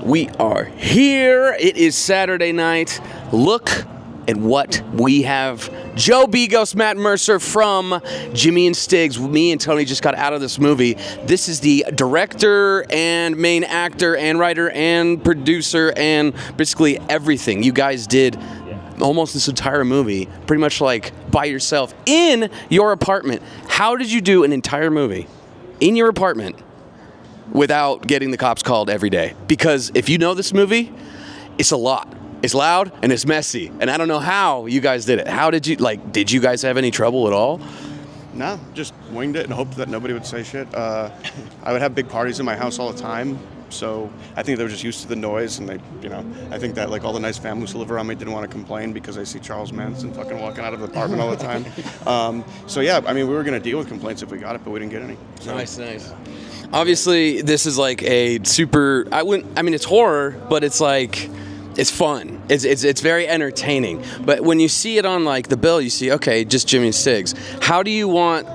We are here. It is Saturday night. Look at what we have. Joe Begos, Matt Mercer from Jimmy Stiggs. Me and Tony just got out of this movie. This is the director and main actor and writer and producer and basically everything. You guys did almost this entire movie pretty much like by yourself in your apartment. How did you do an entire movie in your apartment without getting the cops called every day? Because if you know this movie, it's a lot. It's loud and it's messy, and I don't know how you guys did it. How did you, did you guys have any trouble at all? No, just winged it and hoped that nobody would say shit. I would have big parties in my house all the time, so I think they were just used to the noise, and I think that all the nice families who live around me didn't want to complain because they see Charles Manson fucking walking out of the apartment all the time. So yeah, we were going to deal with complaints if we got it, but we didn't get any. So. Nice. Obviously, this is a super, it's horror, but it's it's fun. It's very entertaining. But when you see it on the bill, you see, okay, just Jimmy Stiggs. How do you want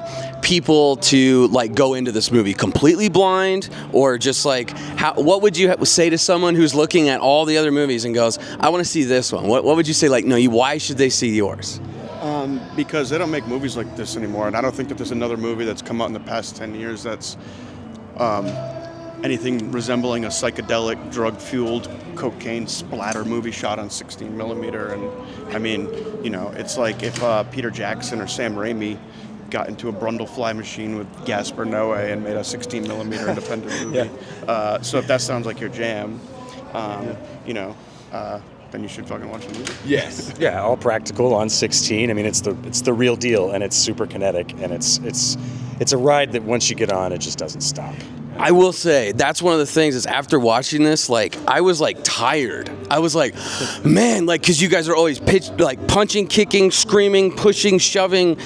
people to go into this movie? Completely blind, or just what would you say to someone who's looking at all the other movies and goes, I want to see this one? What would you say? Why should they see yours? Because they don't make movies like this anymore, and I don't think that there's another movie that's come out in the past 10 years that's anything resembling a psychedelic, drug-fueled, cocaine splatter movie shot on 16 millimeter. And it's like if Peter Jackson or Sam Raimi got into a Brundlefly machine with Gaspar Noé and made a 16 millimeter independent movie. Yeah. So if that sounds like your jam, then you should fucking watch the movie. Yes. Yeah, all practical on 16. It's the real deal, and it's super kinetic, and it's a ride that once you get on, it just doesn't stop. I will say that's one of the things is after watching this, I was tired. I was man, because you guys are always punching, kicking, screaming, pushing, shoving,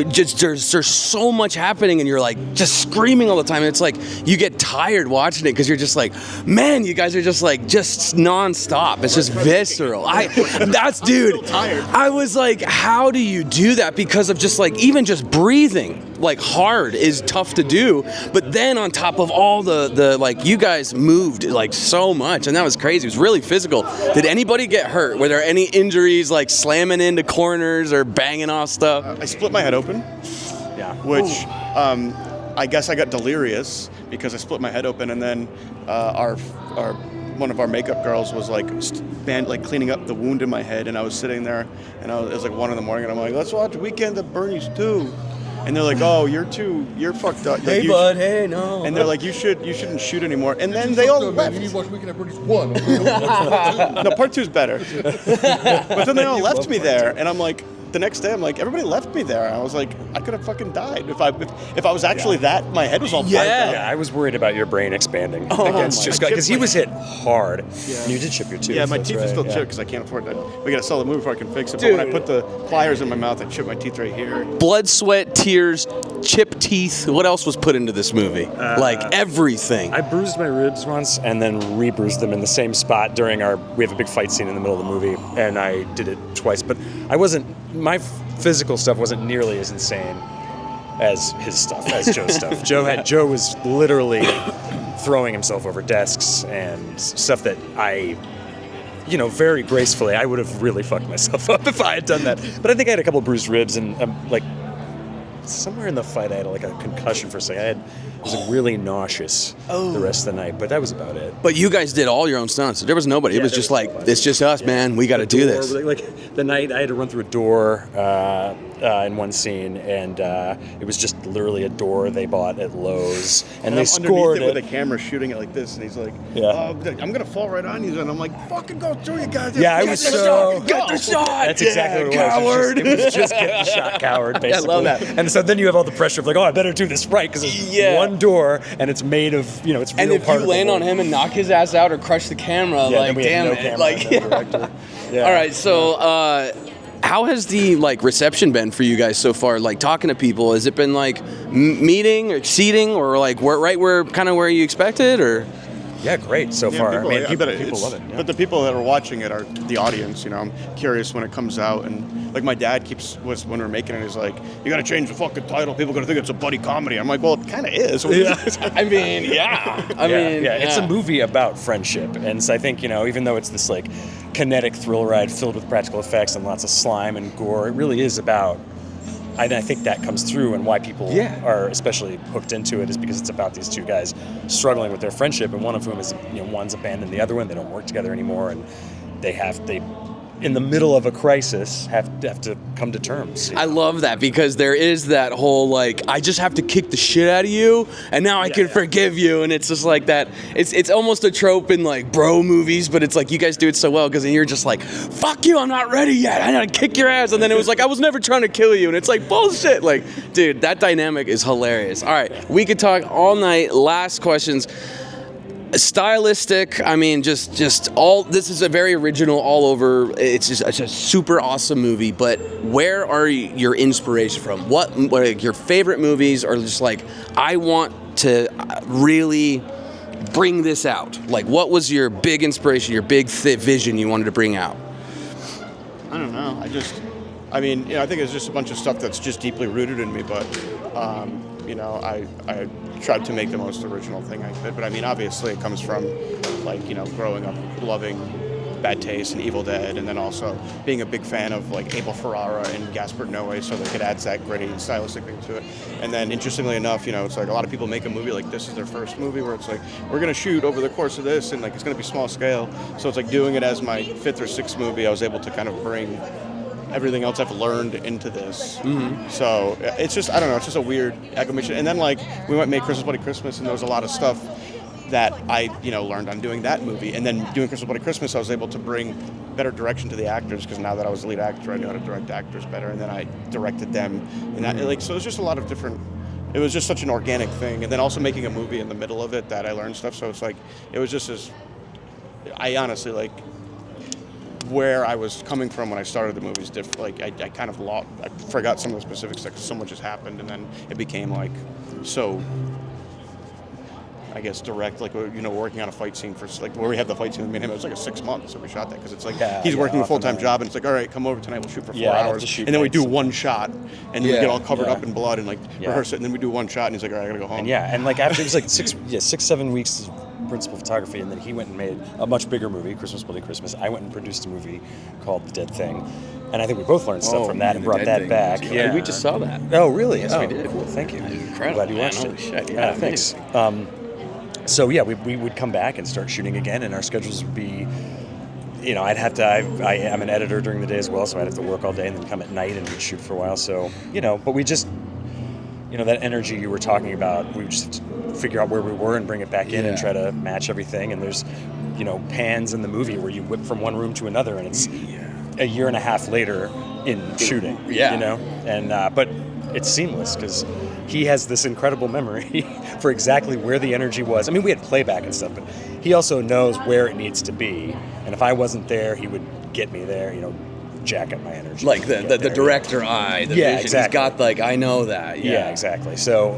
just there's so much happening, and you're just screaming all the time. And it's you get tired watching it because you're just man, you guys are just nonstop. It's just visceral. Dude. I was how do you do that? Because of just even just breathing. Hard is tough to do, but then on top of all the you guys moved so much, and that was crazy. It was really physical. Did anybody get hurt? Were there any injuries slamming into corners or banging off stuff? I split my head open. Yeah. Which I guess I got delirious because I split my head open, and then our one of our makeup girls was cleaning up the wound in my head, and I was sitting there, and it was 1 a.m, and I'm let's watch Weekend at Bernie's 2. And they're oh, you're fucked up. Hey, bud, hey, no. And they're you shouldn't shoot anymore. And then they all left. You need to watch Weekend at Bernie's 1. No, part 2's better. But then they all left me there, and I'm the next day, I'm everybody left me there. I was I could have fucking died if I was actually that. My head was all fucked up. Yeah, I was worried about your brain expanding against just because he was hit hard. Yeah. And you did chip your tooth. Yeah, my teeth are still chipped because I can't afford that. We gotta sell the movie before I can fix it. Dude. But when I put the pliers in my mouth, I chipped my teeth right here. Blood, sweat, tears, chipped teeth. What else was put into this movie? Everything. I bruised my ribs once and then re-bruised them in the same spot during we have a big fight scene in the middle of the movie, and I did it twice. But my physical stuff wasn't nearly as insane as his stuff, as Joe's stuff. Joe was literally throwing himself over desks and stuff that I, very gracefully, I would have really fucked myself up if I had done that. But I think I had a couple bruised ribs, and somewhere in the fight I had a concussion for a second. I was really nauseous the rest of the night, but that was about it. But you guys did all your own stunts. There was nobody. It was just it's just us, man. We got to do this. The night I had to run through a door in one scene, and it was just literally a door they bought at Lowe's, and they scored it with a camera shooting it like this, and he's I'm gonna fall right on you, and I'm fucking go through you guys. Yeah, I was so get the shot. That's exactly what it was. Coward. It was just get the shot, coward. Basically. I love that. And so then you have all the pressure of I better do this right because it's one door and it's made of it's real. And if you land on him and knock his ass out or crush the camera, damn it, Yeah. All right, so how has the reception been for you guys so far? Talking to people, has it been meeting or seating or right where kind of where you expected or? Yeah, great so far. People, I mean, people it's- love it. Yeah. But the people that are watching it are the audience. You know, I'm curious when it comes out, and like my dad was when we're making it, he's like, "You got to change the fucking title. People are gonna think it's a buddy comedy." I'm like, "Well, it kind of is." I mean, yeah. It's a movie about friendship, and so I think, you know, even though it's this like kinetic thrill ride filled with practical effects and lots of slime and gore, it really is about. I think that comes through, and why people are especially hooked into it is because it's about these two guys struggling with their friendship, and one of whom is, you know, one's abandoned the other one. They don't work together anymore, and they in the middle of a crisis have to come to terms. I love that, because there is that whole like, I just have to kick the shit out of you and now I can forgive you, and it's just like that. It's almost a trope in like bro movies, but it's like you guys do it so well, because then you're just like, fuck you, I'm not ready yet, I gotta kick your ass, and then it was like, I was never trying to kill you, and it's like bullshit. Like, dude, that dynamic is hilarious. All right, we could talk all night. Last questions. Stylistic, I mean, just all, this is a very original all over, it's a super awesome movie, but where are your inspiration from? What are your favorite movies, or just like, I want to really bring this out? Like, what was your big inspiration, your big vision you wanted to bring out? I don't know. I mean, you know, I think it's just a bunch of stuff that's just deeply rooted in me, but, you know, I tried to make the most original thing I could. But I mean, obviously it comes from, like, you know, growing up loving Bad Taste and Evil Dead, and then also being a big fan of, like, Abel Ferrara and Gaspar Noé, so like it adds that gritty and stylistic thing to it. And then, interestingly enough, you know, it's like a lot of people make a movie like this is their first movie, where it's like, we're going to shoot over the course of this, and, like, it's going to be small scale. So it's like doing it as my 5th or 6th movie, I was able to kind of bring everything else I've learned into this. Mm-hmm. So it's just, I don't know, it's just a weird aggravation. And then, like, we went and made Christmas Bloody Christmas, and there was a lot of stuff that I, you know, learned on doing that movie. And then doing Christmas Bloody Christmas, I was able to bring better direction to the actors, because now that I was the lead actor, I knew how to direct actors better, and then I directed them. And that, like, so it was just a lot of different, it was just such an organic thing. And then also making a movie in the middle of it that I learned stuff. So it's like, it was just as, I honestly, like, where I was coming from when I started the movie is different. Like, I kind of I forgot some of the specifics because so much has happened, and then it became like so, I guess, direct. Like, you know, working on a fight scene for, like, where we had the fight scene with me and him, it was like a 6 months that we shot that, because it's like he's working a full-time job, and it's like, all right, come over tonight, we'll shoot for 4 hours, and then we do one shot, and then we get all covered up in blood and, like, rehearse it, and then we do one shot, and he's like, all right, I gotta go home. And like, after it was like 6-7 weeks principal photography, and then he went and made a much bigger movie, Christmas Bloody Christmas. I went and produced a movie called The Dead Thing, and I think we both learned stuff from that and brought that back. Yeah, we just saw that. Oh, really? Yes, we did. Cool, thank you. Incredible. Glad you watched Holy it. shit, yeah, thanks. So yeah, we would come back and start shooting again, and our schedules would be, you know, I'd have to, I'm an editor during the day as well, so I'd have to work all day and then come at night and we'd shoot for a while. So, you know, but we just, you know, that energy you were talking about, we would just have to figure out where we were and bring it back in and try to match everything. And there's, you know, pans in the movie where you whip from one room to another, and it's a year and a half later in shooting, you know, and but it's seamless, because he has this incredible memory for exactly where the energy was. I mean, we had playback and stuff, but he also knows where it needs to be, and if I wasn't there, he would get me there, you know, jack up my energy. Like the director eye, the vision. Exactly. He's got, like, I know that. Yeah, exactly. So,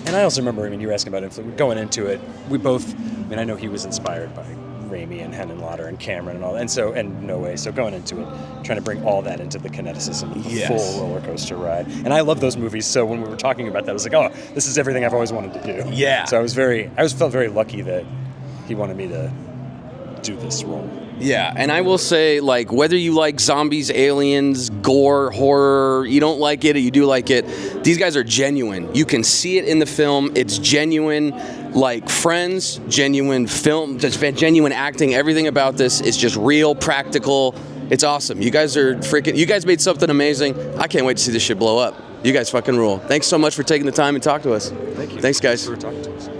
and I also remember, I mean, you were asking about influence. Going into it, we both, I mean, I know he was inspired by Raimi and Henenlotter and Cameron and all that, and so, and No Way. So going into it, trying to bring all that into the kineticism of the full roller coaster ride. And I love those movies, so when we were talking about that, I was like, oh, this is everything I've always wanted to do. Yeah. So I felt very lucky that he wanted me to do this role. Yeah, and I will say, like, whether you like zombies, aliens, gore, horror, you don't like it or you do like it, these guys are genuine. You can see it in the film. It's genuine, like Friends, genuine film, just genuine acting. Everything about this is just real, practical. It's awesome. You guys are freaking, you guys made something amazing. I can't wait to see this shit blow up. You guys fucking rule. Thanks so much for taking the time and talk to us. Thank you. Thanks, guys. Thanks for talking to us.